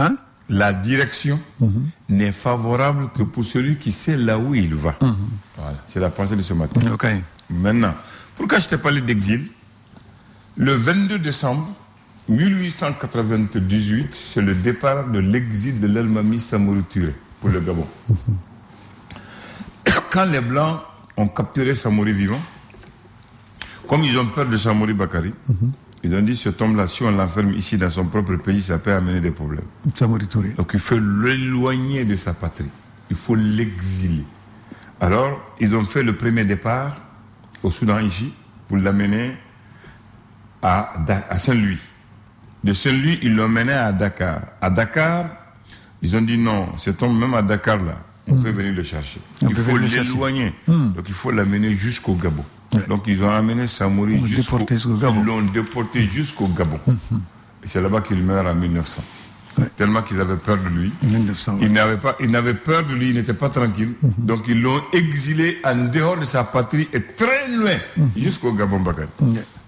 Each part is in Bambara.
Hein? La direction n'est favorable que pour celui qui sait là où il va. Voilà, c'est la pensée de ce matin. Okay. Maintenant, pourquoi je t'ai parlé d'exil? Le 22 décembre 1898, c'est le départ de l'exil de l'Elmami Samori Touré pour le Gabon. Quand les Blancs ont capturé Samori vivant, comme ils ont peur de Samori Bakari, ils ont dit, cet homme-là, si on l'enferme ici dans son propre pays, ça peut amener des problèmes. Samori Touré. Donc il faut l'éloigner de sa patrie. Il faut l'exiler. Alors, ils ont fait le premier départ au Soudan ici, pour l'amener à Saint-Louis. De Saint-Louis, ils l'ont mené à Dakar. À Dakar, ils ont dit non, cet homme, même à Dakar, là, on peut venir le chercher. Il faut l'éloigner. Donc il faut l'amener jusqu'au Gabon. Ouais. Donc ils ont amené Samori jusqu'au Gabon. Ils l'ont déporté jusqu'au Gabon. Et c'est là-bas qu'il meurt en 1900. Ouais. Tellement qu'ils avaient peur de lui. 1900, ouais. Ils n'avaient peur de lui, il n'était pas tranquille. Donc ils l'ont exilé en dehors de sa patrie et très loin, jusqu'au Gabon Bakari.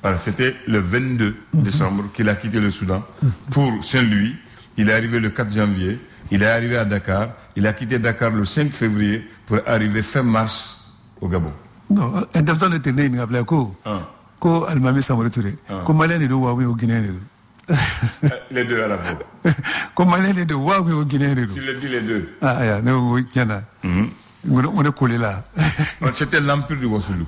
Voilà, c'était le 22 décembre qu'il a quitté le Soudan pour Saint-Louis. Il est arrivé le 4 janvier. Il est arrivé à Dakar. Il a quitté Dakar le 5 février pour arriver fin mars au Gabon. Non, en temps de tenir une appelée ko Elmami Samori Touré. Ko Malien de Wawi au Guinée. Les deux à la fois. Ko Malien de Wawi au Guinée. Tu le dis les deux. Ah ya, non, oui, yana. On est collé là. C'était l'empire du Wassoulou.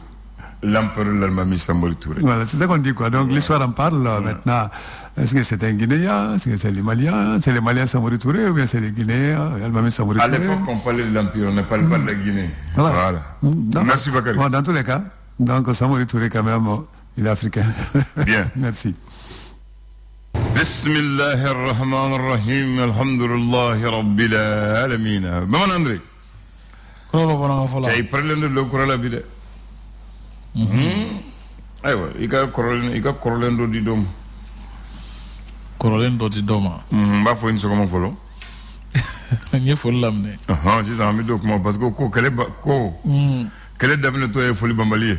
L'empereur l'Elmami Samori Touré. Voilà, c'est ça qu'on dit quoi. Donc l'histoire en parle là, maintenant. Est-ce que c'est un Guinéen? Est-ce que c'est les Maliens? C'est les Maliens Samori Touré ou bien c'est les Guinéens Elmami Samori Touré? À l'époque, on parlait de l'empire, on ne parle pas de la Guinée. Voilà. Merci Bakari. Bon, dans tous les cas, donc Samori Touré quand même, il est africain. Bien. Merci. Bismillahirrahmanirrahim. Alhamdulillahi Rabbil Alamin. Maman André. Tu parles de l'Okura bide. Aywa, il y a Corolen do di dom. Corolen do di doma. Ba fo une seconde folo. Ni fo lamne. Si ça me do comment parce que ko kele dabne to e foli bambalier.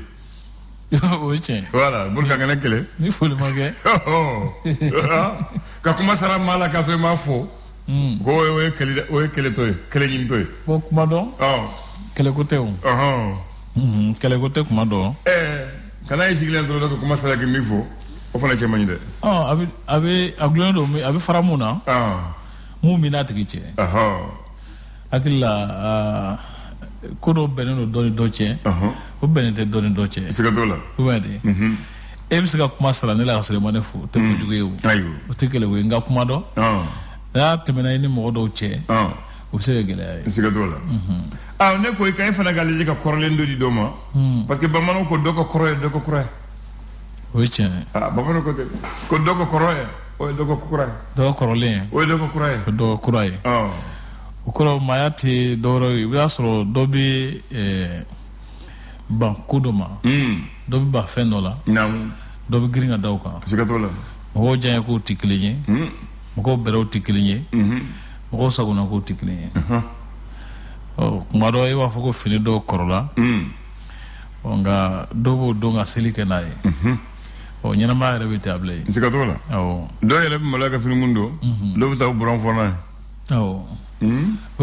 Oui tiens. Voilà, burka ngana kele. Ni foli magé. Ka kuma sara mala ka so ma fo. Go o kele to e, kele nyim to e. Bon kuma don? Kele côté on. Kele côté kuma don? Kana isigile ndro do kuma sara ke mi fo. O fana che manyide. Abi aglondo mi abi faramuna. Mu minati giche. Akilla kodo beneno doni doche. O benete doni doche. Sigadola. Wede. Ebisika kuma sara ne la hasre manefu te bujugewu. Ayo. O tekele we nga kuma do. Ya temena ni mo do che. O se gele. Sigadola. Ne ko ikay fana galije ka korlendo di doma. Parce que bamano ko doko koroye doko koroye. Oui tiens. Bamano ko doko koroye. O doko koroye. Doko korolen. O doko koroye. Doko koroye. O koro mayati doro ibra soro dobi ban kudoma. Dobi ba fenola. Nam. Dobi gringa dauka. Sigatola. Mo janye ko tiklinye. Mo bero tiklinye. Mo saguna ko tiklinye. Kuma dɔ i b'a fɔ ko fini dɔw kɔrɔla nka dɔw b'o dɔn ka seli kɛ n'a ye ɲɛnamaya yɛrɛ bɛ ten a bila yen siga t'o la dɔw yɛrɛ bɛ maloya ka fini mun don dɔw bɛ taa buran fɔ n'a ye o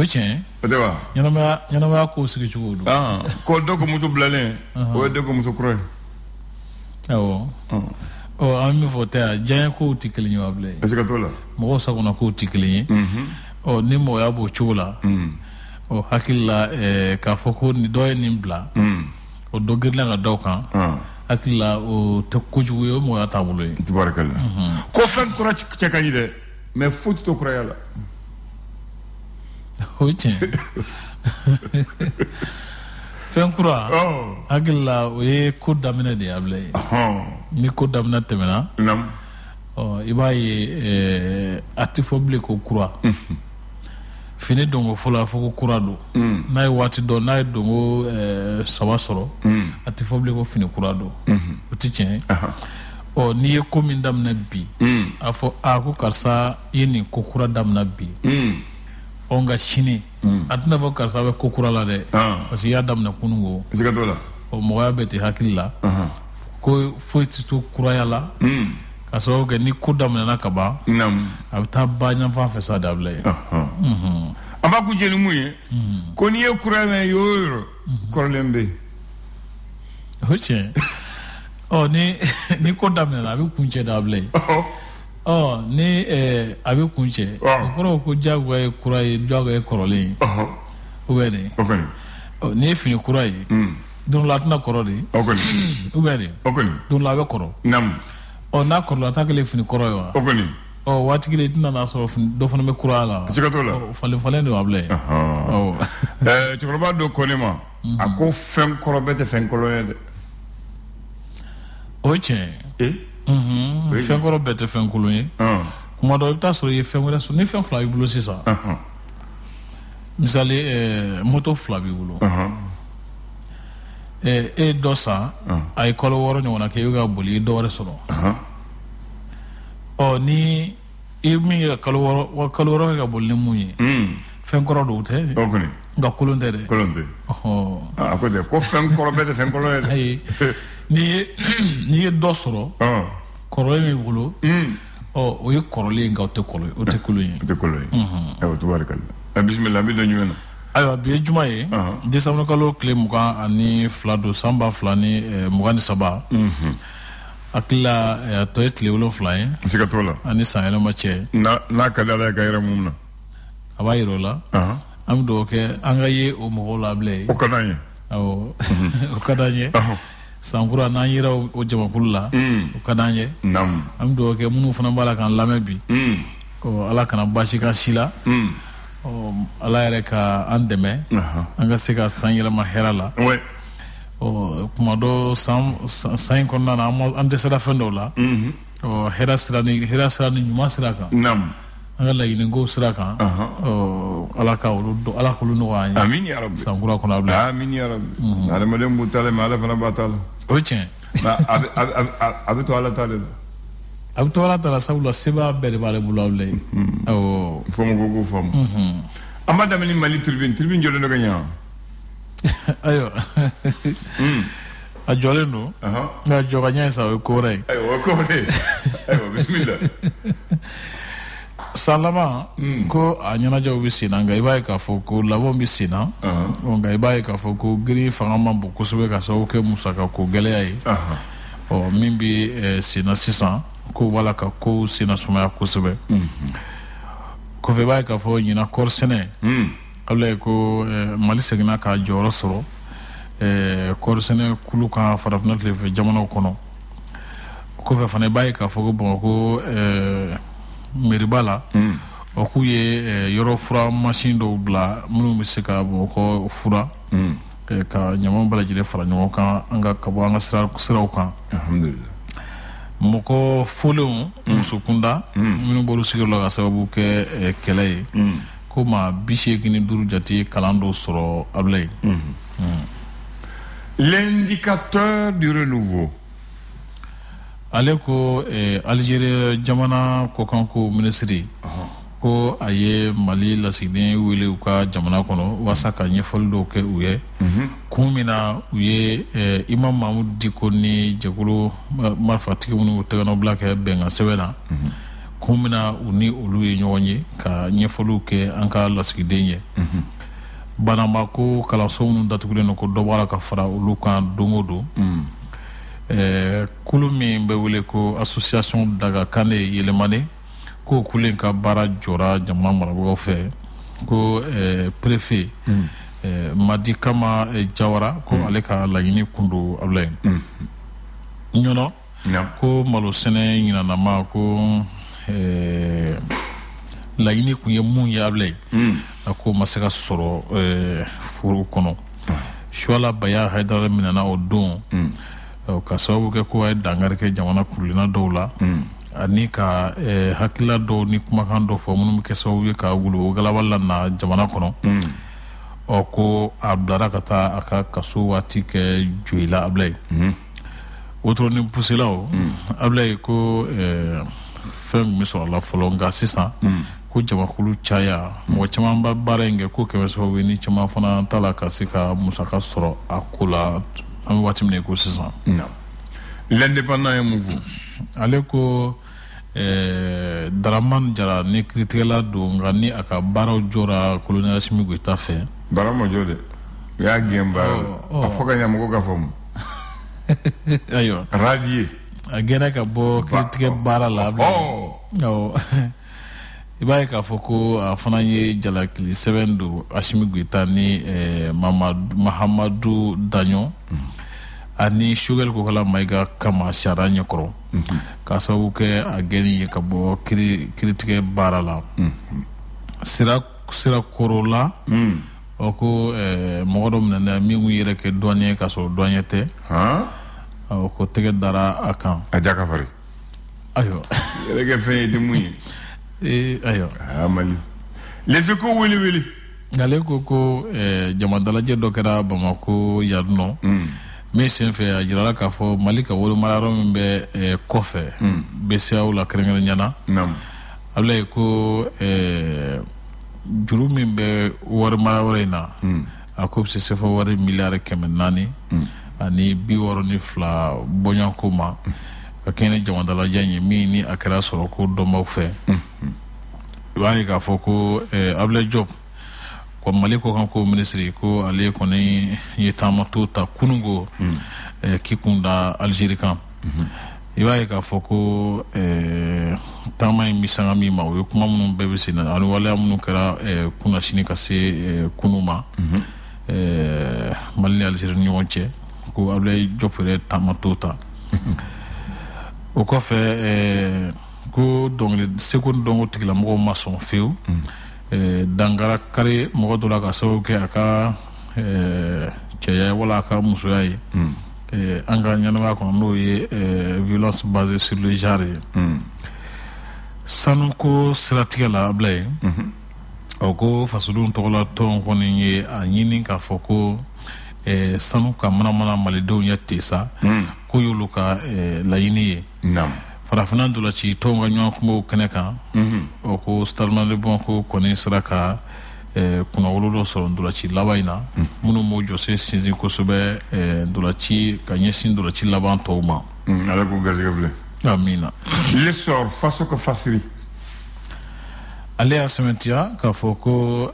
ye tiɲɛ o tɛ wa ɲɛnamaya kow sigi cogo don ko dɔ ko muso bilalen o ye dɔ ko muso kura ye an bɛ min fɔ tɛ yan diɲɛ kow tɛ kelen ye a bila yen siga t'o la mɔgɔw sagona kow tɛ kelen ye ni mɔgɔya b'o cogo la hakili la k'a fɔ ko ni dɔ ye nin bila o dɔ girinna ka daw kan hakili la o tɛ kojugu ye o mɔgɔya taabolo ye tubaarikala ko fɛn kura cɛ ka ɲi dɛ mais foyi tɛ to kuraya la o ye tiɲɛ fɛn kura hakili la o ye ko daminɛ de ye a bila ye ni ko daminɛ tɛmɛna i b'a ye a tɛ fɔ bilen ko kura fini dongo fɔlɔ a fɔ ko kura don n'a ye waati dɔn n'a ye dongo 3 sɔrɔ a tɛ fɔ bilen ko fini kura don o tɛ tiɲɛ n'i ye ko min daminɛ bi a fɔ ko karisa i ye nin ko kura daminɛ bi nka sini a tɛna fɔ karisa bɛ ko kura la dɛ parce que i y'a daminɛ kunungo mɔgɔya bɛ ten hakili la ko foyi tɛ to kuraya la ka sababu kɛ ni ko daminɛna ka ban a bɛ taa ba ɲɛfan fɛ sa dabila ye an b'a kuncɛ ni mun ye ko n'i ye kura mɛn y'o yɔrɔ kɔrɔlen bɛ yen o tiɲɛ ni ko daminɛna a bɛ kuncɛ dabila ye ni a bɛ kuncɛ o kɔrɔ ko diyagoya ye kura ye diyagoya ye kɔrɔlen ye o bɛ de n'i ye fini kura ye don la a tɛna kɔrɔ de o bɛ de don la a bɛ kɔrɔ n'a kɔrɔla a t'a kɛlen fini kɔrɔ ye wa waati kelen i tɛna n'a sɔrɔ dɔ fana bɛ kura la falen de b'a bila ye cɛkɔrɔba dɔ ko ne ma a ko fɛn kɔrɔ bɛɛ tɛ fɛn kɔrɔ ye dɛ o ye tiɲɛ fɛn kɔrɔ bɛɛ tɛ fɛn kolon ye kuma dɔ i bɛ taa sɔrɔ i ye fɛn wɛrɛ sɔrɔ ni fɛn fila b'i bolo sisan misali moto fila b'i bolo e dɔ san a ye kalo 6 ɲɔgɔn na kɛ i bɛ ka boli i ye dɔ wɛrɛ sɔrɔ ni i min ye kalo 6 kɛ ka boli ni mun ye fɛn kɔrɔ dɔw tɛ nka kolon tɛ dɛ a ko dɛ ko fɛn kɔrɔ bɛɛ tɛ fɛn kɔrɔ ye dɛ ayi n'i ye dɔ sɔrɔ kɔrɔlen b'i bolo o ye kɔrɔlen nka o tɛ kolon ye o tɛ kolon ye ayiwa tubarikala bisimila an bɛ dɔn jumɛn na ayiwa bi ye juma ye décembre kalo tile 22 don san 2023 hakili la a tɔ ye tile 7 ye siga t'o la ani san yɛlɛma cɛ n'a ka di Ala ye ka yɛrɛ mun na a b'a yira o la an bɛ dugawu kɛ an ka ye o mɔgɔw la bilen ye o ka d'an ye awɔ o ka d'an ye sankura n'an yera o jamakulu la o ka d'an ye an bɛ dugawu kɛ minnu fana b'a la k'an lamɛn bi Ala kana baasi k'an si la Ala yɛrɛ ka an dɛmɛ an ka se ka san yɛlɛma hɛrɛ la kuma dɔ san in kɔnɔna na an dɛsɛra fɛn dɔw la hɛrɛ sira ni ɲuman sira kan an ka laɲiniko sira kan Ala k'olu nɔgɔya an ye amin ya rabbi sankura kɔnɔ a bila amin ya rabbi adamaden b'u ta la mais Ala fana b'a ta la o ye tiɲɛ a bɛ to Ala ta de la a bɛ to Ala ta la sabula seba bɛɛ de b'ale bolo abila ye fɔmu ko faamu an b'a daminɛ Mali tribune jɔlen do ka ɲɛ ayiwa a jɔlen don nka jɔ ka ɲɛ sa o ye ko wɛrɛ ye ayiwa o ye ko wɛrɛ ye ayiwa bisimila san laban ko a ɲɛnajɛw bɛ sen na nka i b'a ye k'a fɔ ko labɛnw bɛ sen na nka i b'a ye k'a fɔ ko giri fanga man bon kosɛbɛ ka sababu kɛ musakako gɛlɛya ye min bɛ sen na sisan ko wala ka kow sen na sumaya kosɛbɛ kɔfɛ i b'a ye k'a fɔ ɲinan kɔɔri sɛnɛ abila ye ko Mali seginna k'a jɔyɔrɔ sɔrɔ kɔɔri sɛnɛ kulu kan farafinna tilefɛ jamanaw kɔnɔ kɔfɛ fana i b'a ye k'a fɔ ko Bamakɔ meriba la k'u ye yɔrɔ fura masin dɔw bila minnu bɛ se ka Bamakɔ fura ka ɲamanw bɛɛ lajɛlen fara ɲɔgɔn kan ka bɔ an ka siraw kan alhamdulillah mɔgɔ fɔlenw muso kunda minnu b'olu sigiyɔrɔ la ka sababu kɛ kɛlɛ ye ko maa 85 jate kalan dɔw sɔrɔ abila ye l'indicateur du renouveau ale ko Algérie jamana kɔkanko minisiri ko a ye Mali lasigiden wele u ka jamana kɔnɔ walasa ka ɲɛfɔli dɔw kɛ u ye kun min na u ye Imam Mahamudu Diko ni jɛkulu marifatigi minnu tɛgɛnɔbila kɛ bɛnkan sɛbɛn na kun min na u ni olu ye ɲɔgɔn ye ka ɲɛfɔliw kɛ an ka lasigiden ye bananba ko kalanso minnu datugulen don ko dɔ b'a la ka fara olu kan don o don kulu min bɛ wele ko association Daga Kane Yɛlɛmane ko kulu in ka baara jɔra jamana marabagaw fɛ ko préfet Madi Kama Jawara ko ale ka laɲini kun do abila ye ɲɔnɔ ko malo sɛnɛ ɲinanama ko laɲini kun ye mun ye abila ye a ko ma se ka sɔrɔ foro kɔnɔ Suala Baya Haidara minɛna o don ka sababu kɛ ko a ye dankari kɛ jamana kurulenna dɔw la ani ka hakilila dɔw ni kumakan dɔw fɔ minnu bɛ kɛ sababu ye ka wulu galaba lana jamana kɔnɔ ko a bilara ka taa a ka kaso waati kɛ joyila abila ye wotoro ni puselaw abila ye ko fɛn min bɛ sɔrɔ a la fɔlɔ nka sisan ko jamakulu caya mɔgɔ caman bɛ baara in kɛ ko kɛmɛ sababu ye ni caman fana t'a la ka se ka musaka sɔrɔ a ko la an bɛ waati min na ko sisan l'indépendant ye mun fɔ ale ko Daraman Jara ni critique do ngani aka baraw jora colonel Assimi Goïta fait baramo jode ya gemba afoka nyamugo ka fom ayo radier agena ka bo critique bara la ibaye ka foko afana ye jalakili 7 do Assimi Goïta ni Mahamadou Danyo ani Shugel ko kala maiga kama shara nyokro ka sabu ke ageni ka bo critique bara la sira korola oko mogodom na mi nguyere ke douanier ka so douanier te ko tege dara akan ajaka fari ayo rege fe de muyi ayo amali les ko wili ngale ko jamadala je dokera Bamako yadno mais c'est fait ajira ka fo malika wolu mararo mbe kofe BCAO la krengel nyana nam abla ko jurumi be war marawrena akop se sefa war milliard kemenani ani bi woroni fla bonyankuma akene jamandala janye mi ni akara soro ko do mawfe wani ka fo ko abla job ko maliko kan ko ministre ko ale ko ni yetama tota kunungo kikunda Algérie kan ibaye ka fo ko tama misanga mi ma yo kuma mun bebe sina ani wala mun kara kuna shini ka se kunuma malni Algérie ni wonche ko able jopere tama tota o ko fe ko donc le second dongo tikla mo maçon feu dangara kare mo do la ka so ke aka ceya wala ka musoya yi anga nyana ko no ye violence basée sur le genre sanu ko stratégie blay oko fasudun tola ton ko ni a nyini ka foko sanu ka mana malido nyate sa ko yuluka la yini nam farafina dula ci tonga nyon ko keneka oko stalman le bon ko koni sraka kuna wolo so dula ci labaina munu mo jose sinzi ko sobe dula ci kanyesin dula ci laban tawma ala ko gazigable amina l'essor façon que fasiri ale asementia ka foko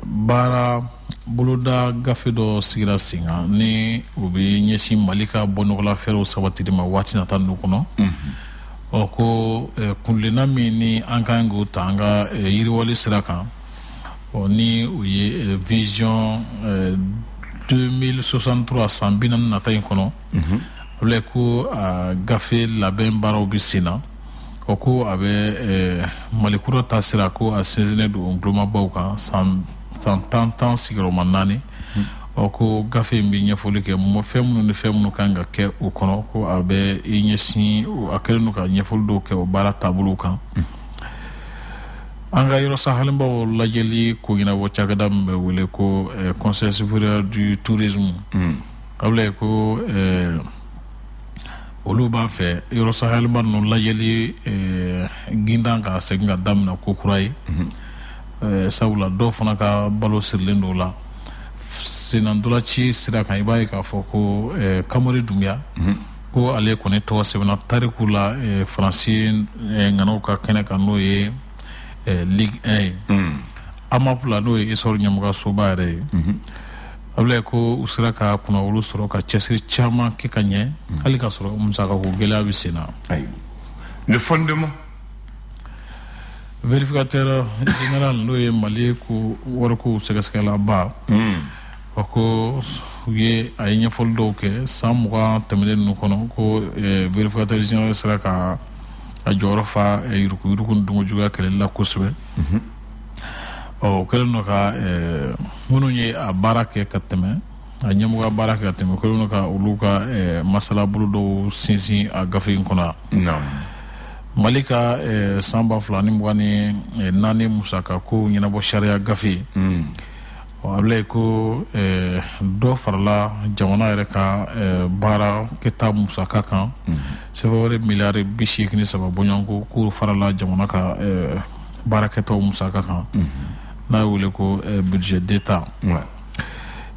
bara buluda gafedo sigira singa ni ubi nyesi malika bonola fero sabati ma wati na tanu kono oko kunlena mini ankango tanga yiri wali siraka oni uye vision 2063 sambina na tayin kono le ko gafe labem baro bisina oko abe malikuro tasira ko asezene do ongloma bawka santantan sigiro manani oko gafe mbi nyefoli ke mo femnu ne femnu kanga ke o kono ko abe inyesi o akelnu ka nyefol do ke o bara tabulu kan anga yoro sahalim bawo lajeli ko gina wo cagadam be wele ko conseil supérieur du tourisme able ko oluba fe yoro sahalim ban no lajeli gindanga senga damna ko kurai sawla do fana ka balo sirlendo la sinan dola ci sira kan ibaye ka foko kamori dumya ko ale ko ne to sebna tariku la français ngano ka kene kan no ye Ligue 1 amapula no ye sor nyamuga sobare able ko usira ka kuna wulu soro ka chesir chama ke kanye ali ka soro umsaka ko gela bisina ay le fondement vérificateur général no ye mali ko worko segaskala ba ko ye ay nyafol do ke samwa temele no kono ko vérificateur général sera ka a joro fa yurku dungo juga kele la kusbe o kele no ka munu ye a barake kateme a nyamu ga barake kateme ko no ka uluka masala bulu do sinsi a gafin kona no malika samba flani mwani nani musaka ko nyina bo sharia gafi o able ko do farla jamana ere ka bara kitab musaka kan se vore milare bishik ni saba bonyanko ko farla jamana ka bara kitab musaka kan na wule ko budget d'état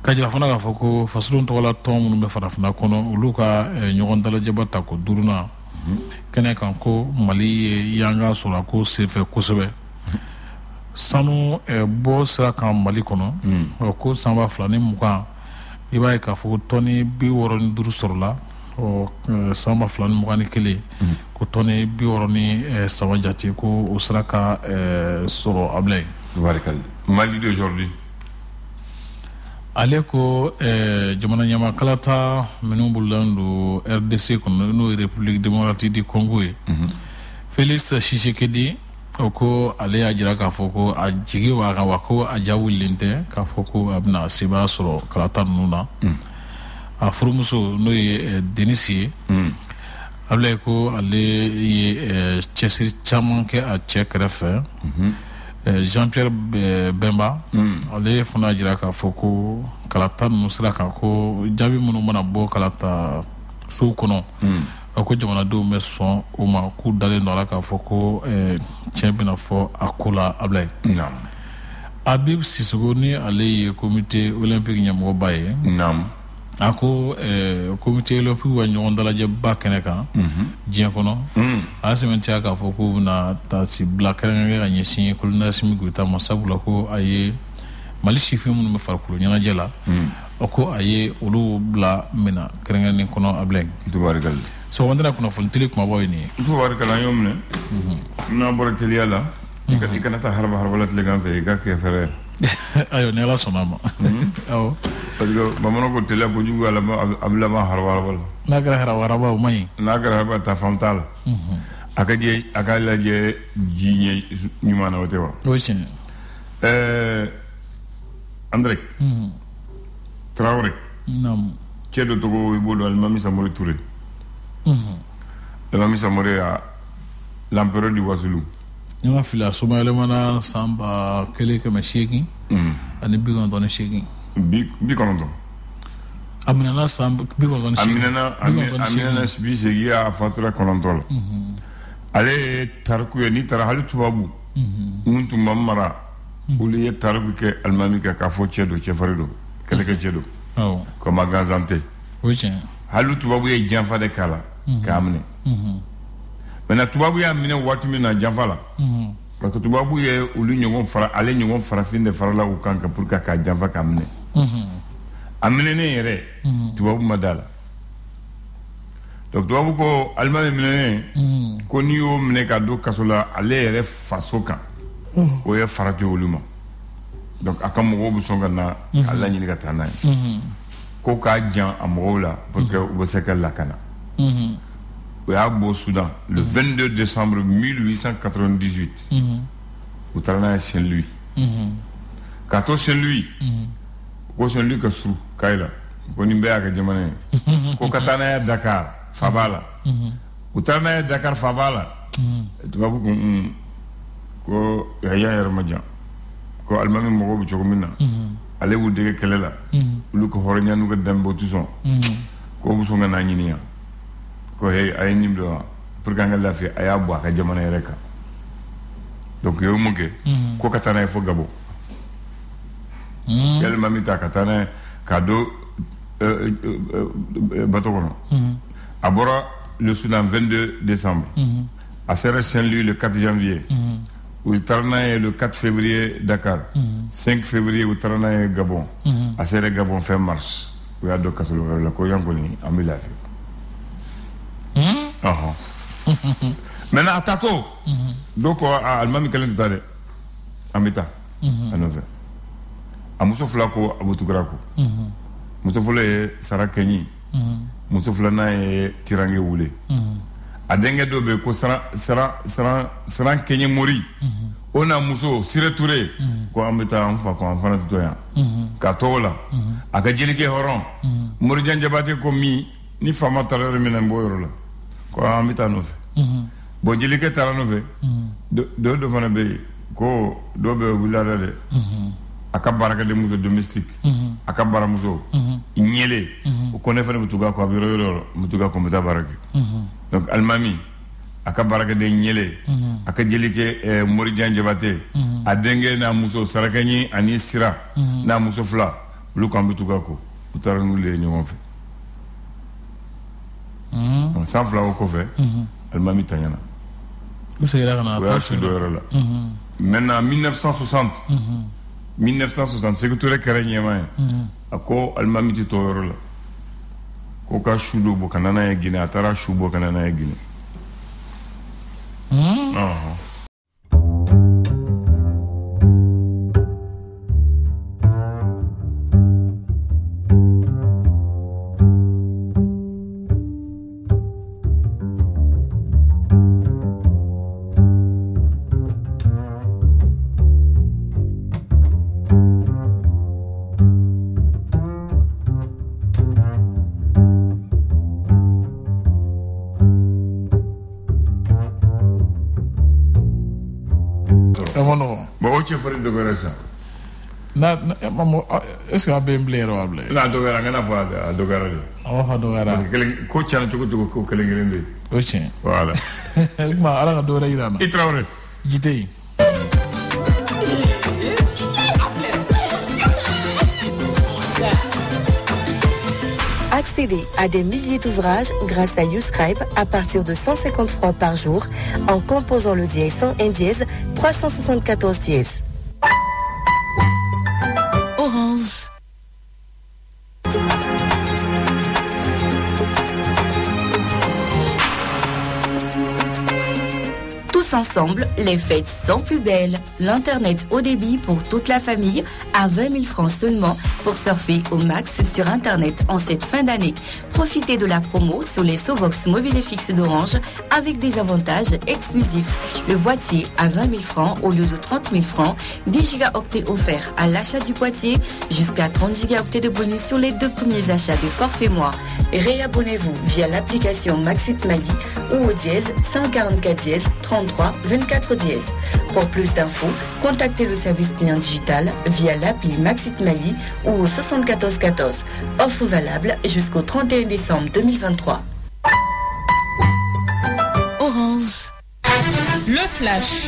kajira fana ka foko fasulun to wala tom no be farafna kono uluka nyogon dala jebata ko duruna kene kan ko Mali yanga sura ko se fe kosebe sanu bo sira kan Mali kono ko samba flani mukan iba ka fo toni bi woroni duru sorla o samba flani mukan ni kele ko toni bi woroni sama jati ko o sira ka soro ablay barakal Mali d'aujourd'hui ale ko jamana nyama kalata menu bulando RDC kono no République démocratique du Congo Félix Tshisekedi ko ale ya jira ka foko a jigi wa ka wako a jawulinte ka foko abna siba soro kalata nuna a furumuso no ye Denisi ale ko ale ye chesi chaman ke a chekrefe Jean-Pierre Bemba ale fana jira ka foko kalata nusra ka ko jabi munu mana bo kalata su kono ko jamana do me son o ma ku dale no la ka foko champion fo akola ablay nam Habib Sissoko ni ale comité olympique nyamo baye nam ako comité olympique wa nyon dala je bakene kan jien kono asementi aka foko na tasi black renga ga nyesin ko na simi guta masabula ko aye Mali chifi mun me farkulu nyana jela ako aye olu bla mena krenga ni kono ablay tubarikal so wandana kuna fultili kuma boy ni tubarikal yomne na boroteli ala ikana ta harba harbalat legan fe ga ke frère ayo ne la sonama awo parce que mamono ko tele ko jugo ala abla ma harba nagra harba mai nagra harba ta famtal akaje akala je jinye nyumana wotewa wochin André Traoré nam cedo to go bodo al Mami Samori Touré Mami Samori a l'empereur du Ouazulu nyama fila soma ele mana samba kele ke mashiki ani bigon don shiki bi konondo amina na samba bigon don shiki amina bi segi a fatura konondo ale tarku ni tara halu tubabu muntu mamara uli ye tarku ke almami ka fo cedo cefarido kele ke cedo ko magazante oui halu tubabu ye janfa de kala kamne mena tubabu ya mine watu mina janfa la parce que tubabu ye ulu nyongon fara ale nyongon fara finde fara la ukanka pour ka janfa kamne amine ne yere tubabu madala donc tubabu ko almami mine ko ni yo mine ka do kasola ale yere faso kan o ye farati oluma donc akamogo bu songa na alla nyini ka tana ko ka jan amogo la pour que o se ka lakana o ya bo Soudan le 22 décembre 1898 au Tarana Saint-Louis kato Saint-Louis ko Saint-Louis ka suru kaila ko nimbe aka jamane ko katana ya Dakar Fabala o Tarana ya Dakar Fabala tubabu ko ya ramajan ko almami mogo bu chogo minna ale wu dege kelela lu ko horonya nu ga dembo tuson ko bu songa na nyiniya ko hey ay nimdo pour ganga la fi aya bo ka jamana reka donc yo muke ko katana fo gabo yel mami ta katana kado batokono abora le Soudan 22 décembre à Saint-Louis le 4 janvier où Tarnaye le 4 février Dakar 5 février où Tarnaye Gabon à Serre Gabon fin mars où a do kasolo la ko yankoni amila fi maintenant atako donc almami kalen tare amita anove amuso flako abutugrako muso fule sarakeni muso fulana e tirange wule adenge dobe ko sara kenye mori ona muso sire touré ko ambita amfa ko amfana toya ka tola aka jelike horon mori janjabate ko mi ni fama talere minen boyoro la ko ambita no fe bo jelike talano fe do fana be ko do be bulala de aka baraka de muso domestique aka bara muso nyele ko ne fana mutuga ko abiro mutuga ko meta baraka donc almami aka baraka de nyele aka jelike mori janjabate adenge na muso sarakani ani sira na muso fla lu ko mutuga ko utaranu le ni won fe sans flaw ko fe almami tanyana maintenant 1960 c'est que tout le caranyema ako almami ti toyoro la ko ka shudo bo kanana ya gine atara shubo kanana ya gine est-ce que tu as bien blé ou pas? Non, tu as rien à voir avec Dogara. Dogara. Coach, tu as voilà. Il travaille. J'étais. Accédez à des milliers d'ouvrages grâce à YouScribe à partir de 150 francs par jour en composant le dièse 101 dièse 374 dièse. Orange. Tous ensemble, les fêtes sont plus belles. L'Internet haut débit pour toute la famille à 20 000 francs seulement pour surfer au max sur Internet en cette fin d'année. Profitez de la promo sur les Sobox mobiles et fixes d'Orange avec des avantages exclusifs. Le boîtier à 20 000 francs au lieu de 30 000 francs, 10 gigaoctets offerts à l'achat du boîtier, jusqu'à 30 gigaoctets de bonus sur les 2 premiers achats de forfait mois. Réabonnez-vous via l'application Maxit Mali ou au dièse 144 dièse 33 24 dièse. Pour plus d'infos, contactez le service client digital via l'appli Maxit Mali ou au 74 14. Offre valable jusqu'au 31 décembre 2023. Orange. Le flash.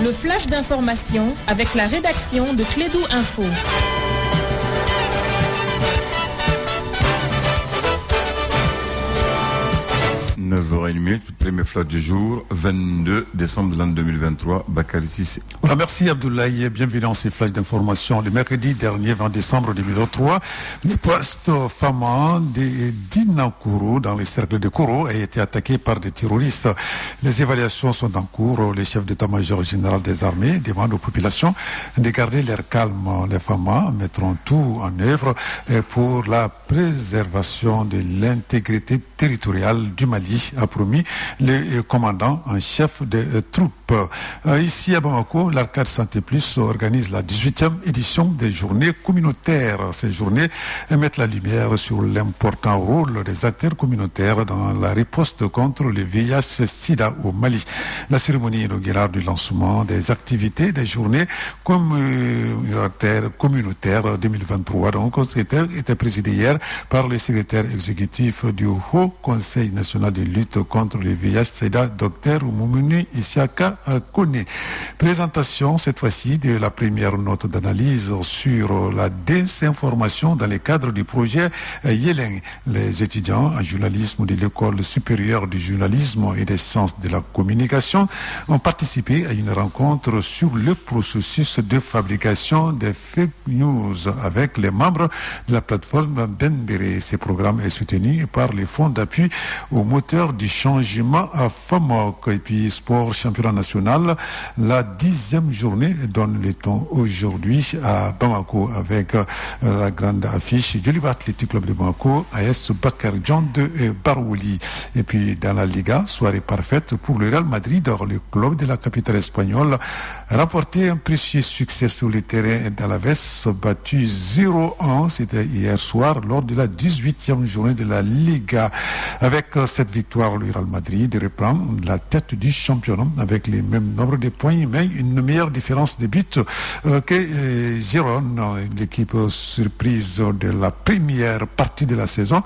Le flash d'information avec la rédaction de Clédou Info. 9h30, premier flash du jour, 22 décembre de l'an 2023, Bakary Cissé. Voilà, merci Abdoulaye et bienvenue dans ces flashs d'information. Le mercredi dernier, 20 décembre 2023, le poste Fama de Dinakuru dans les cercles de Koro a été attaqué par des terroristes. Les évaluations sont en cours. Le chef d'état-major général des armées demande aux populations de garder l'air calme. Les Fama mettront tout en œuvre pour la préservation de l'intégrité territoriale du Mali, a promis le commandant en chef des troupes. Ici à Bamako, l'Arcade Santé Plus organise la 18e édition des journées communautaires. Ces journées mettent la lumière sur l'important rôle des acteurs communautaires dans la riposte contre le VIH-Sida au Mali. La cérémonie inaugurale du lancement des activités des journées communautaires 2023 donc, était présidée hier par le secrétaire exécutif du Haut Conseil national de lutte contre le VIH-Sida, Dr Moumouni Isiaka Kone. Présentation cette fois-ci de la première note d'analyse sur la désinformation dans le cadre du projet Yélin. Les étudiants en journalisme de l'école supérieure du journalisme et des sciences de la communication ont participé à une rencontre sur le processus de fabrication des fake news avec les membres de la plateforme Benbere. Ce programme est soutenu par les fonds d'appui au moteur du changement à FAMOC. Et puis sport championnat national, la 10e journée donne le temps aujourd'hui à Bamako avec la grande affiche du Liba Athletic Club de Bamako, AS Bakar John de Barouli. Et puis dans la Liga, soirée parfaite pour le Real Madrid, le club de la capitale espagnole, remporté un précieux succès sur le terrain d'Alaves, battu 0-1, c'était hier soir lors de la 18e journée de la Liga. Avec cette victoire, le Real Madrid reprend la tête du championnat avec les mêmes nombres de points, mais une meilleure différence de buts que Girona, l'équipe surprise de la première partie de la saison.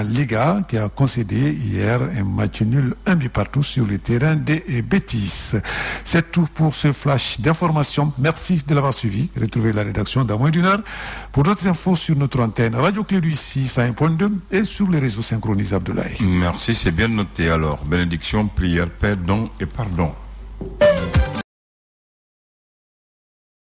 Liga qui a concédé hier un match nul, un but partout sur le terrain des Betis. C'est tout pour ce flash d'information. Merci de l'avoir suivi. Retrouvez la rédaction dans moins d'une heure pour d'autres infos sur notre antenne Radio Clé du 6.2 et sur les réseaux synchronisés. Abdoulaye. Merci, c'est bien noté. Alors, bénédiction, prière, paix, don et pardon.